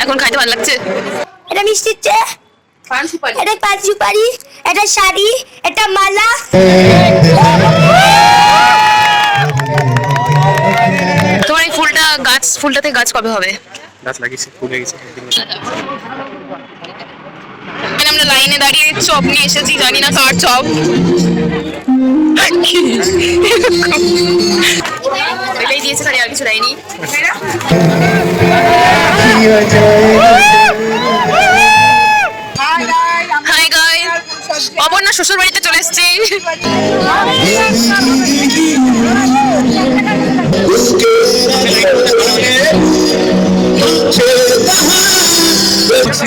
এখন খাইতে ভালো লাগছে। এটা মিষ্টির চেয়ে পান সুপারি, এটা পাঁচ সুপারি, এটা শাড়ি, এটা মালা। তোমার এই ফুলটাতে গাছ কবে হবে? গাছ লাগিয়েছে, ফুল হয়ে গেছে একদিন। আমরা লাইনে দাঁড়িয়ে চপ নিয়ে এসেছি, জানি না কার চপ। এটাই দিয়েছে, খালি আর কিছু দেয়নি। হাই গাইস, অপর্ণা শ্বশুর বাড়িতে চলে এসেছি।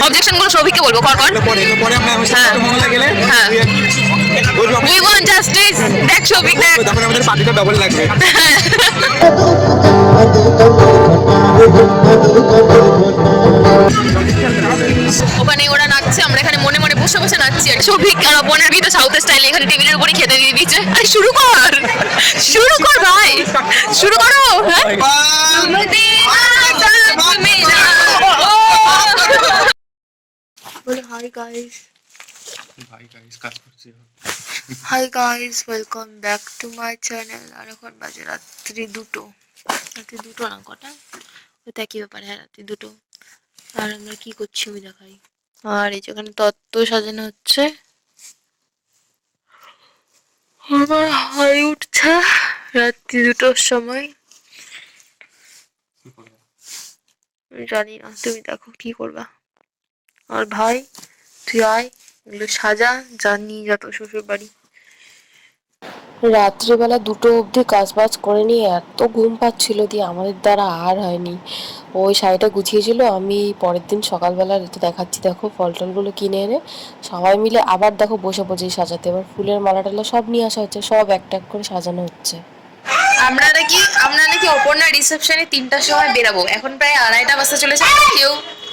অবজেকশন গুলো সৌভিককে বলবো, কর কর। হ্যাঁ, we want justice. দেখ সৌভিক, দেখ তখন আমাদের পার্টিটা ডবল লাগবে। ওখানে ওরা নাচছে, আমরা এখানে মনে মনে বসে বসে নাচছি। আর সৌভিক আর অপর্ণার ভিতর সাউথ স্টাইলে এখানে টেবিলের উপরে খেতে দিয়ে দিচ্ছে। আরে শুরু কর, শুরু কর ভাই, শুরু করো। হাই গাইস, ভাই গাইস কাজ করছি। Hi guys, welcome back to my channel. আর এখন বাজে রাত্রি 2টো, রাত্রি 2টো না, কটা ওটা কি ব্যাপার? হ্যাঁ, রাত্রি 2টো। আর আমরা কি করছি আমি দেখাই। আর এই যেখানে তত্ত্ব সাজানো হচ্ছে, আমার হাই উঠছে রাত্রি 2টোর সময়। আমি জানি না, তুমি দেখো কি করবা। আর ভাই তুই আয়, এগুলো সাজা, জানি যা তোর শ্বশুর বাড়ি। রাত্রিবেলা 2টো অবধি কাজ বাজ করে নিয়ে এত ঘুম পাচ্ছিল, দিয়ে আমাদের দ্বারা আর হয়নি। ওই শাড়িটা গুছিয়েছিল, আমি পরের দিন সকালবেলা এটা দেখাচ্ছি, দেখো ফল টলগুলো কিনে এনে সবাই মিলে আবার দেখো বসে বসেই সাজাতে। এবার ফুলের মালা টালা সব নিয়ে আসা হচ্ছে, সব একটা এক করে সাজানো হচ্ছে। আমরা নাকি অপর্ণা রিসেপশনে 3টার সময় বেরাবো, এখন প্রায় 2:30 বাজতে চলেছে।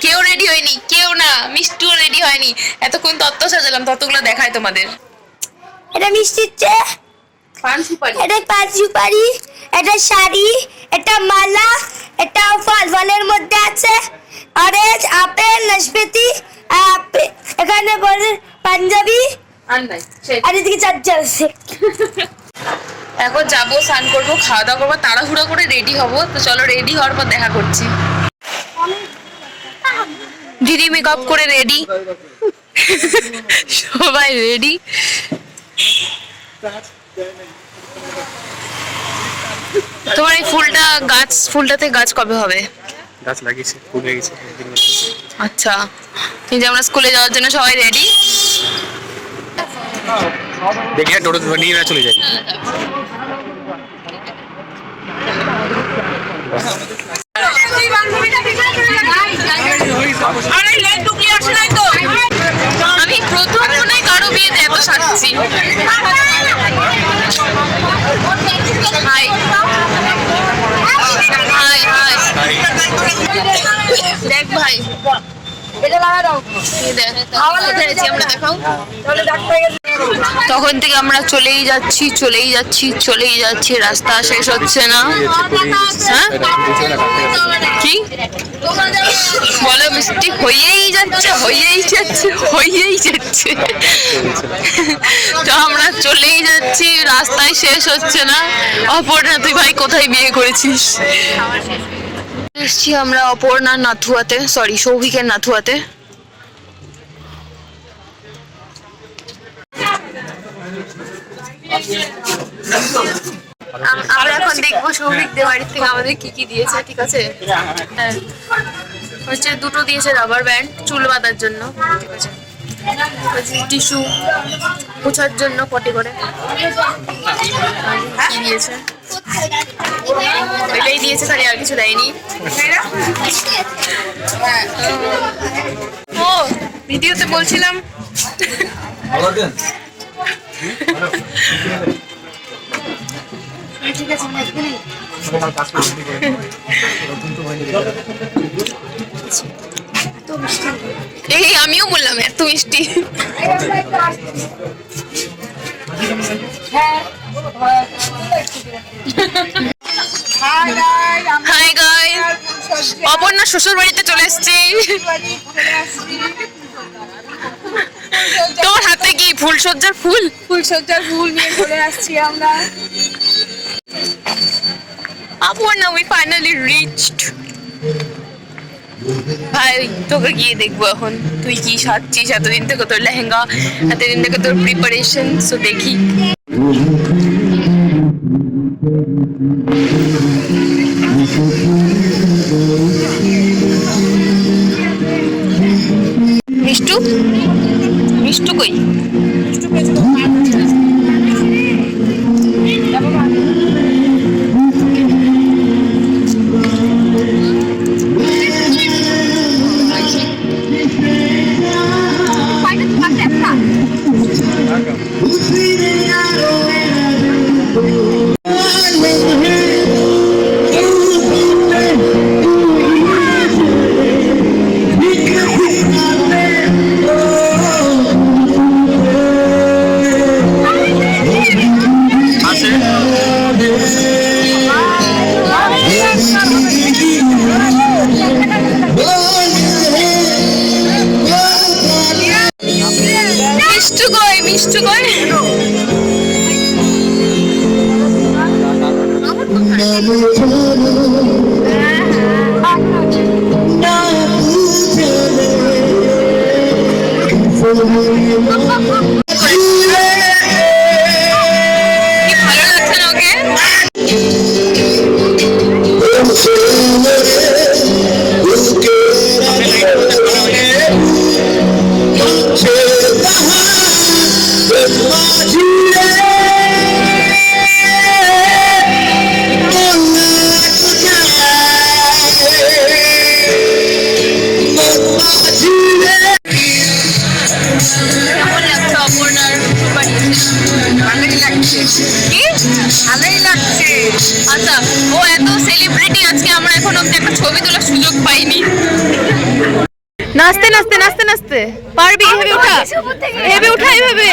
কেউ রেডি হয়নি, কেউ না, মিষ্টিও রেডি হয়নি। এতক্ষণ তত্ত্ব সাজালাম, তত্ত্বগুলো দেখায় তোমাদের। এটা মিষ্টির চেয়ে পান সুপারি, এটা পাঁচ সুপারি, এটা শাড়ি, এটা মালা, এটা ফলের মধ্যে আছে অরেঞ্জ, আপেল, নাশপাতি, এখানে বলে পাঞ্জাবি, আর এদিকে চার্জার আছে। এখন যাবো, স্নান করবো, খাওয়া দাওয়া করবো, তাড়াহুড়ো করে রেডি হবো। তো চলো, রেডি হওয়ার পর দেখা করছি। দিদি মেকআপ করে রেডি, সবাই রেডি। তোমার এই ফুলটাতে গাছ কবে হবে? গাছ লাগিয়েছে, ফুল হয়ে গেছে একদিন। আচ্ছা, এই যে আমরা স্কুলে যাওয়ার জন্য সবাই রেডি। দেখি আর টোটো নিয়ে না চলে যাই। আমি প্রথম মনে হয় কারো বিয়েতে এত সাজছি। হাই হাই হাই, দেখ ভাই, আমরা দেখাও। তখন থেকে আমরা চলেই যাচ্ছি, রাস্তা শেষ হচ্ছে না। হ্যাঁ কি বলো মিষ্টি? হয়েই যাচ্ছে। তো আমরা চলেই যাচ্ছি, রাস্তায় শেষ হচ্ছে না। অপর্ণা, তুই ভাই কোথায় বিয়ে করেছিস? এসছি আমরা অপর্ণার নাথুয়াতে, সরি সৌভিকের নাথুয়াতে। আমরা এখন দেখবো সৌভিক দে বাড়ির থেকে আমাদের কি কি দিয়েছে, ঠিক আছে? হ্যাঁ, হচ্ছে 2টো দিয়েছে রাবার ব্যান্ড চুল বাঁধার জন্য, ঠিক আছে, টিস্যু মোছার জন্য পটি করে কি দিয়েছে, এটাই দিয়েছে, খালি আর কিছু দেয়নি। ও ভিডিওতে বলছিলাম। ঠিক আছে, এই আমিও বললাম এত মিষ্টি। হাই গাইস, অপর্ণা শ্বশুর বাড়িতে চলে এসেছি। তোর হাতে কি ফুলসজ্জার ফুল? ফুলসজ্জার ফুল নিয়ে চলে আসছি আমরা। Aparna, we finally reached. ভাই তোকে গিয়ে দেখবো এখন তুই কি সাজছিস, এতদিন থেকে তোর লেহেঙ্গা, এতদিন থেকে তোর প্রিপারেশন, সো দেখি। মিষ্টু মিষ্টু কই? মিষ্টু কই? মিষ্টু কই? কি ভালো লাগছে না ওকে? আচ্ছা, ও এত সেলিব্রিটি, আজকে আমরা এখন অব্দি একটা ছবি তোলার সুযোগ পাইনি। নাচতে নাচতে নাচতে নাচতে পারবি? হেবে উঠা, হেবে উঠা, এইভাবে।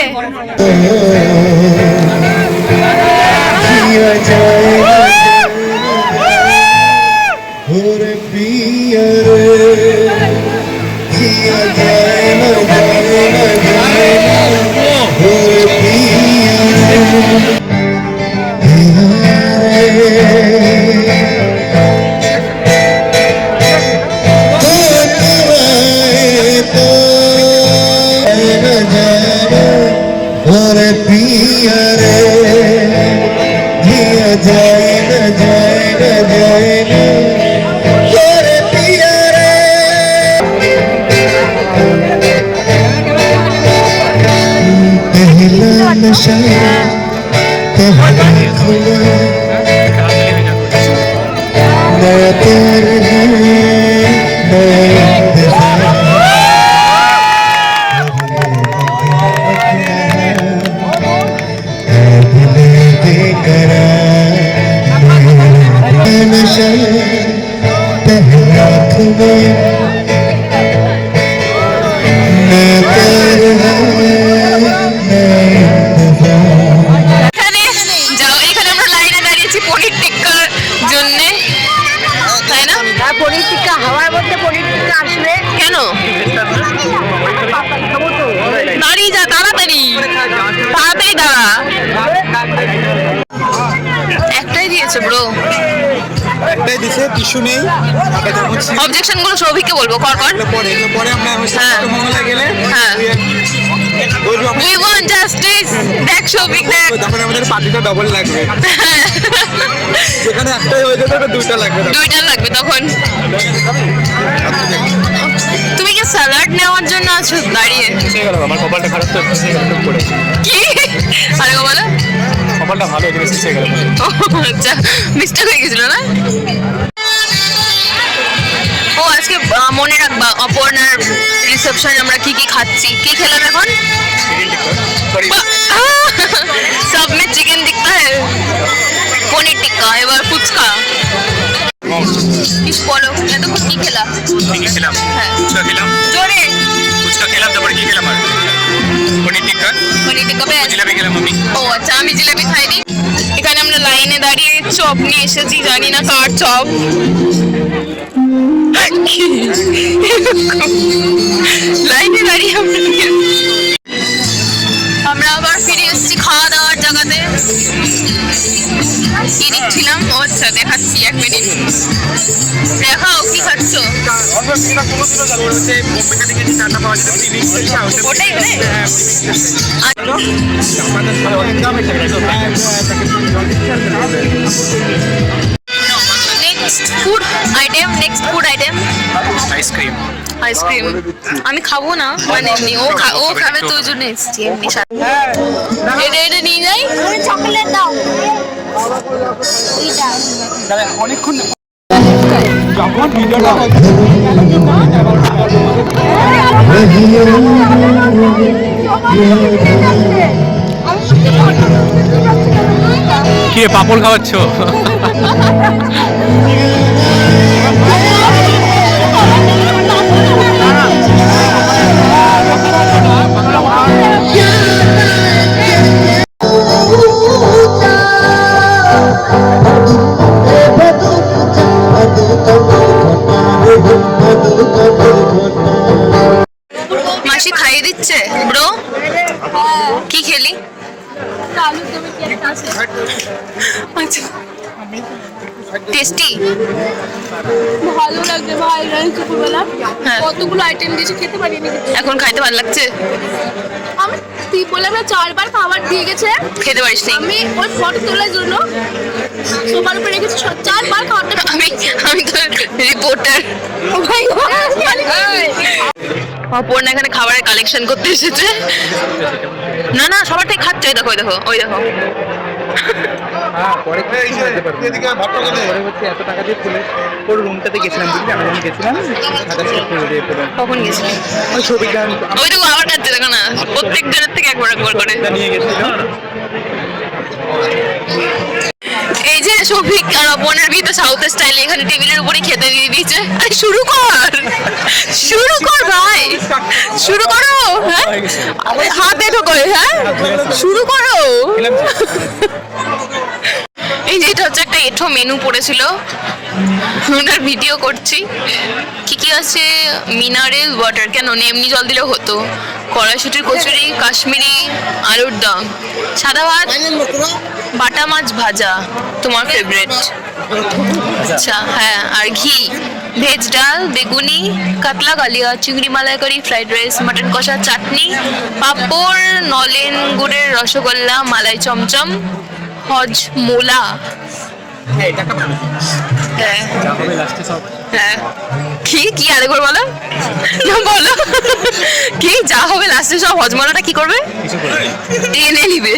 একটাই দিয়েছে ব্রো, একটাই দিছে, টিস্যু নেই। অবজেকশন গুলো সৌভিককে বলবো, কর কর। পরে আমরা মঙ্গলা গেলে হ্যাঁ, we want justice। দেখ সৌভিক, দেখ তখন আমাদের পার্টিটা ডবল লাগবে। যেখানে একটাই হয়ে যেত, দুইটা লাগবে, দুইটা লাগবে তখন। তুমি কি স্যালাড নেওয়ার জন্য আছো দাঁড়িয়ে? আমার কপালটা খারাপ তো, কি আরে বলো, কপালটা ভালো হয়ে গেল। আচ্ছা, মিস্টেক হয়ে গেছিল না? ও আজকে মনে রাখবা অপর্ণার রিসেপশন আমরা কি কি খাচ্ছি। কি খেলাম এখন? সব মে চিকেন দিখতা হ্যায়, পনির টিক্কা, এবার ফুচকা। কিছু বলো, এতক্ষণ কি খেলা? খেলাম, ফুচকা খেলাম, জোরে ফুচকা খেলাম, তারপরে কি খেলাম? আর পনির টিক্কা, পনির টিক্কা, জিলাপি খেলাম আমি। ও আচ্ছা, আমি জিলাপি খাইনি। এখানে আমরা লাইনে দাঁড়িয়ে চপ নিয়ে এসেছি, জানি না কার চপ। লাইনে দাঁড়িয়ে আমরা আবার ফিরে এসেছি খাওয়া দাওয়ার জায়গাতে। কি দিচ্ছিলাম? ও আচ্ছা দেখাচ্ছি, 1 মিনিট দেখাও কি খাচ্ছ। ওটাই next food item ice cream. Ice cream আমি খাবো না, মানে এমনি ও খাবে তো ওই জন্য এসছি এমনি সাথে। এটা নিয়ে যাই। চকলেট দাও। অনেকক্ষণ যখন ভিডিওটা কি পাপড় খাওয়াচ্ছ? মাসি খাইয়ে দিচ্ছে ব্রো। কি খেলি? আচ্ছা টেস্টি, ভালো লাগছে ভাই। দুপুরবেলা হ্যাঁ। কতগুলো আইটেম দিয়েছে, খেতে পারিনি কিছু। এখন খাইতে ভালো লাগছে? আমি তুই বলে আমরা 4 বার খাবার দিয়ে গেছে, খেতে পারিস নি? আমি ওই ফটো তোলার জন্য সোফার উপরে রেখেছি 4 বার খাবারটা। আমি তো রিপোর্টার। অপর্ণা এখানে খাবারের কালেকশন করতে এসেছে। না না সবারটাই খাচ্ছে। ওই দেখো ওই দেখো পরে এত টাকা দিয়ে খুলে ওর রুমটাতে গেছিলাম, বুঝলি? আমি যখন গেছিলাম কখন গেছিলি? ওই ছবিটা ওই দেখো আবার খাচ্ছে, দেখো না প্রত্যেক জনের থেকে একবার করে। নিয়ে গেছিল। এই যে শফিক আর অপর্ণার ভিতরে সাউথ স্টাইলে এখানে টেবিলের উপরে খেতে দিয়ে দিয়েছে। আরে শুরু কর ভাই, শুরু করো। হ্যাঁ হাতে ঢোকো। হ্যাঁ শুরু করো। এই যে এটা হচ্ছে একটা এঠো মেনু পড়েছিল, ওটার ভিডিও করছি। কি আছে? মিনারেল ওয়াটার, কেন এমনি জল দিলেও হতো। কড়াইশুটির কচুরি, কাশ্মীরি আলুর দম, সাদা ভাত, বাটা মাছ ভাজা তোমার ফেভারিট। আচ্ছা হ্যাঁ, আর ঘি, ভেজ ডাল, বেগুনি, কাতলা কালিয়া, চিংড়ি মালাইকারি, ফ্রাইড রাইস, মাটন কষা, চাটনি, পাঁপড়, নলেন গুড়ের রসগোল্লা, মালাই চমচম, হজ মোলা। হ্যাঁ হ্যাঁ কি আরেকবার বলো না, বলো কি যা হবে লাস্টে সব হজমলাটা কি করবে? টেনে নিবে।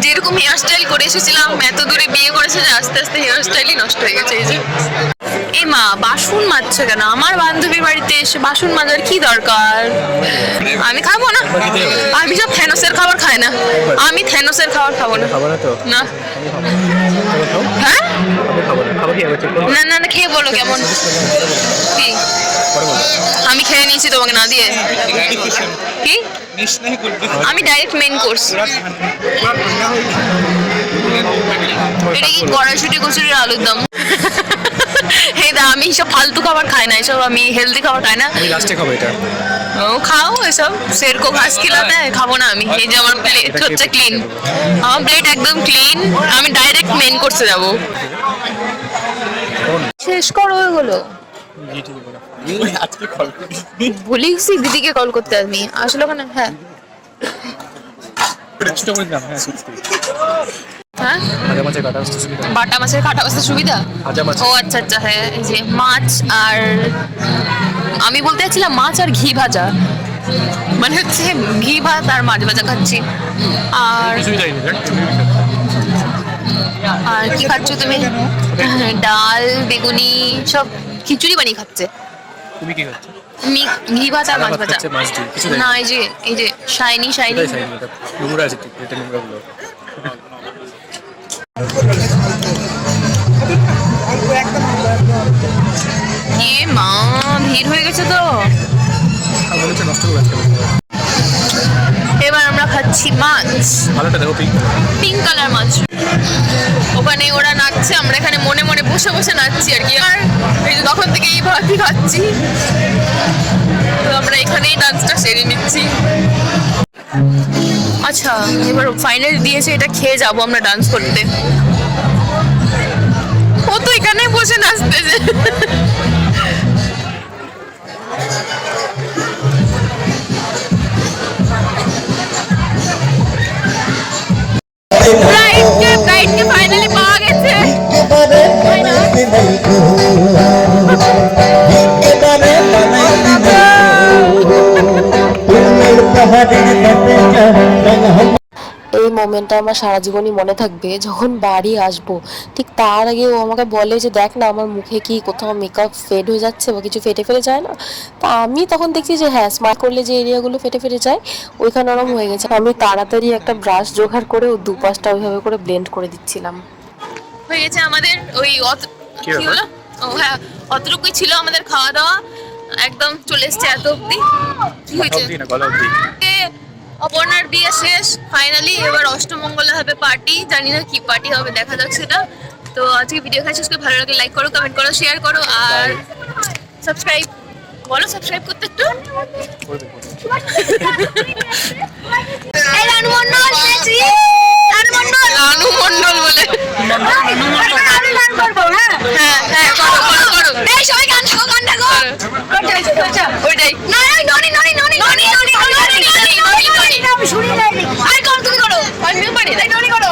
যেরকম হেয়ার স্টাইল করে এসেছিলাম, এত দূরে বিয়ে করেছে যে আস্তে আস্তে হেয়ার স্টাইলই নষ্ট হয়ে গেছে। এই যে এই মা বাসন মাজছে কেন? আমার বান্ধবীর বাড়িতে এসে বাসন মাজার কি দরকার? আমি খাবো না। আমি সব থ্যানোসের খাবার খাই না। আমি থ্যানোসের খাবার খাবো না। না হ্যাঁ না না না, খেয়ে বলো কেমন কি? আমি খেয়ে নিয়েছি তোমাকে না দিয়ে। কি? আমি ডাইরেক্ট মেন কোর্স। এটা কি কড়াইশুটি কচুরির আলুর দম? এই দা আমি সব ফালতু খাবার খাই না, এসব আমি হেলদি খাবার খাই না। আমি লাস্টে খাবো এটা। ও খাও এসব সেরকো ঘাস খিলাতে খাবো না আমি। এই যে আমার প্লেট হচ্ছে ক্লিন, আমার প্লেট একদম ক্লিন। আমি ডাইরেক্ট মেন কোর্সে যাবো। শেষ করো এগুলো। ভুলে গেছি দিদিকে কল করতে। আমি আসলে ওখানে হ্যাঁ হ্যাঁ বাটা মাছের কাটা বাছতে সুবিধা। ও আচ্ছা আচ্ছা হ্যাঁ। এই যে মাছ আর আমি বলতে চাচ্ছিলাম মাছ আর ঘি ভাজা, মানে হচ্ছে ঘি ভাত আর মাছ ভাজা খাচ্ছি। আর আর কি খাচ্ছ তুমি? ডাল, বেগুনি, সব খিচুড়ি বানিয়ে খাচ্ছে। তুমি কি খাচ্ছ? আমি ঘি ভাত আর মাছ ভাজা। না এই যে শাইনি নোংরা আছে, এটা নোংরা গুলো। এ মা ভিড় হয়ে গেছে তো। নষ্ট করে এবার আমরা খাচ্ছি মাছ, ভালোটা দেখো পিঙ্ক। পিঙ্ক কালার মাছ। ওখানে ওরা নাচছে, আমরা এখানে মনে মনে বসে বসে নাচছি আর কি। আর এই যে তখন থেকে এই ভাতই খাচ্ছি, তো আমরা এখানেই ডান্সটা সেরে নিচ্ছি। আচ্ছা, এবার ফাইনাল দিয়েছে, এটা খেয়ে যাবো আমরা ডান্স করতে। ও তো এখানে বসে নাচতেছে। ব্রাইডকে ফাইনালি পাওয়া গেছে। এই মোমেন্টটা আমার সারা জীবনই মনে থাকবে। যখন বাড়ি আসবো ঠিক তার আগে ও আমাকে বলে যে দেখ না আমার মুখে কি কোথাও মেকআপ ফেড হয়ে যাচ্ছে বা কিছু ফেটে ফেটে যায় না। তা আমি তখন দেখছি যে হ্যাঁ, স্মাইল করলে যে এরিয়াগুলো ফেটে ফেটে যায় ওইখানে ওরম হয়ে গেছে। আমি তাড়াতাড়ি একটা ব্রাশ জোগাড় করে ও দুপাশটা ওইভাবে করে ব্লেন্ড করে দিচ্ছিলাম। হয়ে গেছে আমাদের ওই কি হলো, ও হ্যাঁ অতটুকুই ছিল আমাদের খাওয়া দাওয়া, একদম চলে এসছে এত অব্দি। কি হয়েছে, অপর্ণার বিয়ে শেষ ফাইনালি, এবার অষ্টমঙ্গলা হবে পার্টি, জানি না কি পার্টি হবে, দেখা যাক সেটা। তো আজকে ভিডিও এখানে শেষ করে, ভালো লাগলে লাইক করো, কমেন্ট করো, শেয়ার করো, আর সাবস্ক্রাইব বলো, সাবস্ক্রাইব করতে একটু। রানু মন্ডল বলে হ্যাঁ হ্যাঁ করো করো করো, এই সবাই গান দেখো, গান দেখো ওইটাই। আমি শুনি নাই, আর করো, তুমি করো, আমি পারি, তাই ননি করো।